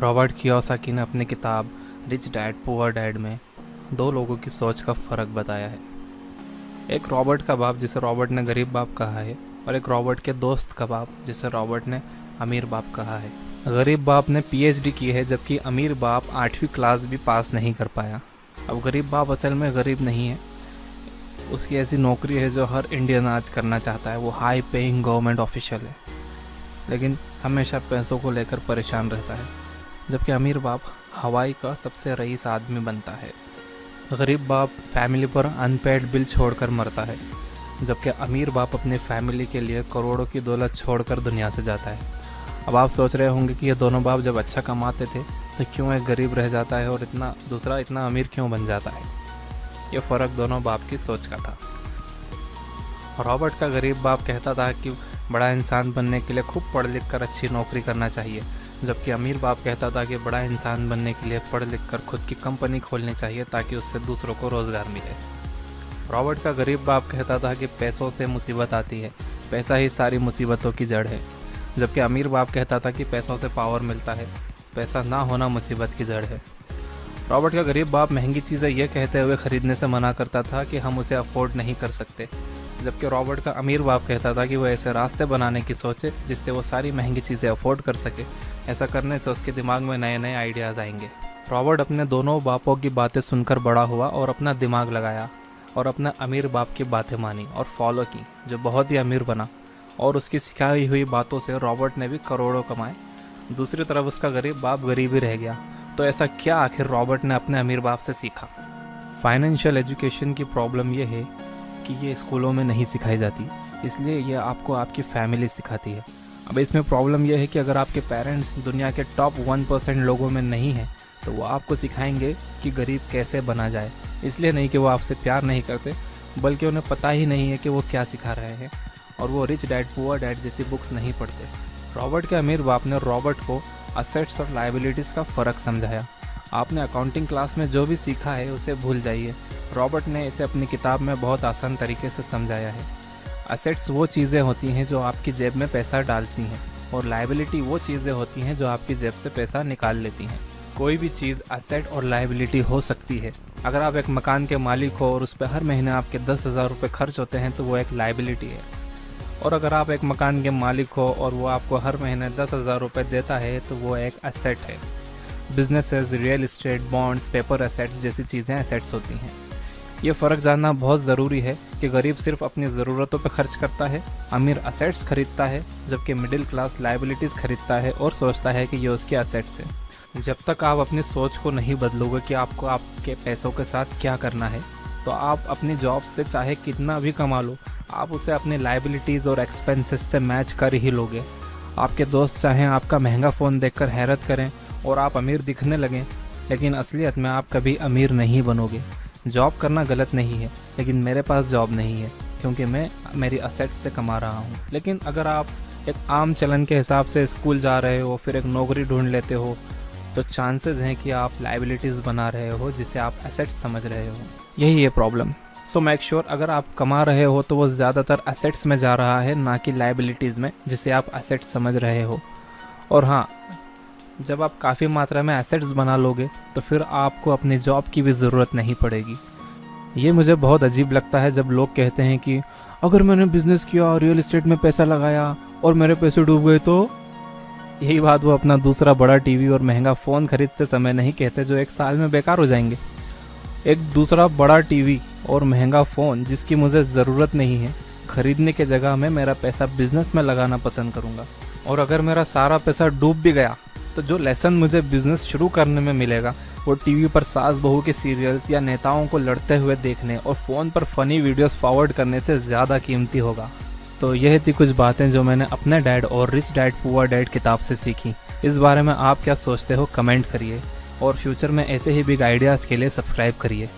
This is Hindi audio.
रॉबर्ट कियोसाकी ने अपनी किताब रिच डैड पुअर डैड में दो लोगों की सोच का फ़र्क बताया है। एक रॉबर्ट का बाप जिसे रॉबर्ट ने गरीब बाप कहा है, और एक रॉबर्ट के दोस्त का बाप जिसे रॉबर्ट ने अमीर बाप कहा है। गरीब बाप ने पीएचडी की है, जबकि अमीर बाप 8वीं क्लास भी पास नहीं कर पाया। अब गरीब बाप असल में गरीब नहीं है, उसकी ऐसी नौकरी है जो हर इंडियन आज करना चाहता है। वो हाई पेइंग गवर्नमेंट ऑफिशियल है, लेकिन हमेशा पैसों को लेकर परेशान रहता है। जबकि अमीर बाप हवाई का सबसे रईस आदमी बनता है। गरीब बाप फैमिली पर अनपेड बिल छोड़कर मरता है, जबकि अमीर बाप अपनी फैमिली के लिए करोड़ों की दौलत छोड़कर दुनिया से जाता है। अब आप सोच रहे होंगे कि ये दोनों बाप जब अच्छा कमाते थे तो क्यों एक गरीब रह जाता है और दूसरा इतना अमीर क्यों बन जाता है। ये फ़र्क दोनों बाप की सोच का था। रॉबर्ट का गरीब बाप कहता था कि बड़ा इंसान बनने के लिए खूब पढ़ लिख कर अच्छी नौकरी करना चाहिए, जबकि अमीर बाप कहता था कि बड़ा इंसान बनने के लिए पढ़ लिख कर खुद की कंपनी खोलनी चाहिए ताकि उससे दूसरों को रोज़गार मिले। रॉबर्ट का गरीब बाप कहता था कि पैसों से मुसीबत आती है, पैसा ही सारी मुसीबतों की जड़ है, जबकि अमीर बाप कहता था कि पैसों से पावर मिलता है, पैसा ना होना मुसीबत की जड़ है। रॉबर्ट का गरीब बाप महंगी चीज़ें यह कहते हुए ख़रीदने से मना करता था कि हम उसे अफोर्ड नहीं कर सकते, जबकि रॉबर्ट का अमीर बाप कहता था कि वो ऐसे रास्ते बनाने की सोचे जिससे वो सारी महंगी चीज़ें अफोर्ड कर सके। ऐसा करने से उसके दिमाग में नए नए आइडियाज़ आएंगे। रॉबर्ट अपने दोनों बापों की बातें सुनकर बड़ा हुआ और अपना दिमाग लगाया और अपना अमीर बाप की बातें मानी और फॉलो की, जो बहुत ही अमीर बना, और उसकी सिखाई हुई बातों से रॉबर्ट ने भी करोड़ों कमाए। दूसरी तरफ उसका गरीब बाप गरीब ही रह गया। तो ऐसा क्या आखिर रॉबर्ट ने अपने अमीर बाप से सीखा? फाइनेंशियल एजुकेशन की प्रॉब्लम यह है कि ये स्कूलों में नहीं सिखाई जाती, इसलिए ये आपको आपकी फैमिली सिखाती है। अब इसमें प्रॉब्लम यह है कि अगर आपके पेरेंट्स दुनिया के टॉप 1% लोगों में नहीं हैं, तो वो आपको सिखाएंगे कि गरीब कैसे बना जाए। इसलिए नहीं कि वो आपसे प्यार नहीं करते, बल्कि उन्हें पता ही नहीं है कि वो क्या सिखा रहे हैं, और वो रिच डैड पुअर डैड जैसी बुक्स नहीं पढ़ते। रॉबर्ट के अमीर बाप ने रॉबर्ट को असेट्स और लायबिलिटीज़ का फ़र्क समझाया। आपने अकाउंटिंग क्लास में जो भी सीखा है उसे भूल जाइए। रॉबर्ट ने इसे अपनी किताब में बहुत आसान तरीके से समझाया है। असेट्स वो चीज़ें होती हैं जो आपकी जेब में पैसा डालती हैं, और लायबिलिटी वो चीज़ें होती हैं जो आपकी जेब से पैसा निकाल लेती हैं। कोई भी चीज़ असेट और लायबिलिटी हो सकती है। अगर आप एक मकान के मालिक हो और उस पर हर महीने आपके 10,000 रुपये खर्च होते हैं तो वो एक लायबिलिटी है। और अगर आप एक मकान के मालिक हो और वो आपको हर महीने 10,000 रुपये देता है तो वो एक असेट है। Businesses, real estate, bonds, paper assets जैसी चीज़ें एसेट्स होती हैं। ये फ़र्क जानना बहुत ज़रूरी है कि गरीब सिर्फ अपनी ज़रूरतों पर खर्च करता है, अमीर असेट्स खरीदता है, जबकि मिडिल क्लास लायबिलिटीज़ खरीदता है और सोचता है कि ये उसके असेट्स है। जब तक आप अपनी सोच को नहीं बदलोगे कि आपको आपके पैसों के साथ क्या करना है, तो आप अपनी जॉब से चाहे कितना भी कमा लो, आप उसे अपनी लायबिलिटीज़ और एक्सपेंसेस से मैच कर ही लोगे। आपके दोस्त चाहें आपका महंगा फ़ोन देखकर हैरत करें और आप अमीर दिखने लगें, लेकिन असलियत में आप कभी अमीर नहीं बनोगे। जॉब करना गलत नहीं है, लेकिन मेरे पास जॉब नहीं है क्योंकि मैं मेरी असेट्स से कमा रहा हूँ। लेकिन अगर आप एक आम चलन के हिसाब से स्कूल जा रहे हो, फिर एक नौकरी ढूंढ लेते हो, तो चांसेस हैं कि आप लायबिलिटीज़ बना रहे हो जिसे आप एसेट्स समझ रहे हो। यही है प्रॉब्लम। सो मेक श्योर अगर आप कमा रहे हो तो वो ज़्यादातर एसेट्स में जा रहा है, ना कि लायबिलिटीज़ में जिसे आप एसेट्स समझ रहे हो। और हाँ, जब आप काफ़ी मात्रा में एसेट्स बना लोगे तो फिर आपको अपनी जॉब की भी ज़रूरत नहीं पड़ेगी। ये मुझे बहुत अजीब लगता है जब लोग कहते हैं कि अगर मैंने बिज़नेस किया, रियल इस्टेट में पैसा लगाया और मेरे पैसे डूब गए तो। यही बात वो अपना दूसरा बड़ा टीवी और महंगा फ़ोन खरीदते समय नहीं कहते, जो एक साल में बेकार हो जाएंगे। एक दूसरा बड़ा टीवी और महंगा फ़ोन जिसकी मुझे ज़रूरत नहीं है ख़रीदने के जगह मैं मेरा पैसा बिज़नेस में लगाना पसंद करूँगा। और अगर मेरा सारा पैसा डूब भी गया तो जो लेसन मुझे बिज़नेस शुरू करने में मिलेगा वो टीवी पर सास बहू के सीरियल्स या नेताओं को लड़ते हुए देखने और फ़ोन पर फ़नी वीडियोस फॉरवर्ड करने से ज़्यादा कीमती होगा। तो यह थी कुछ बातें जो मैंने अपने डैड और रिच डैड पुअर डैड किताब से सीखी। इस बारे में आप क्या सोचते हो कमेंट करिए, और फ्यूचर में ऐसे ही बिग आइडियाज़ के लिए सब्सक्राइब करिए।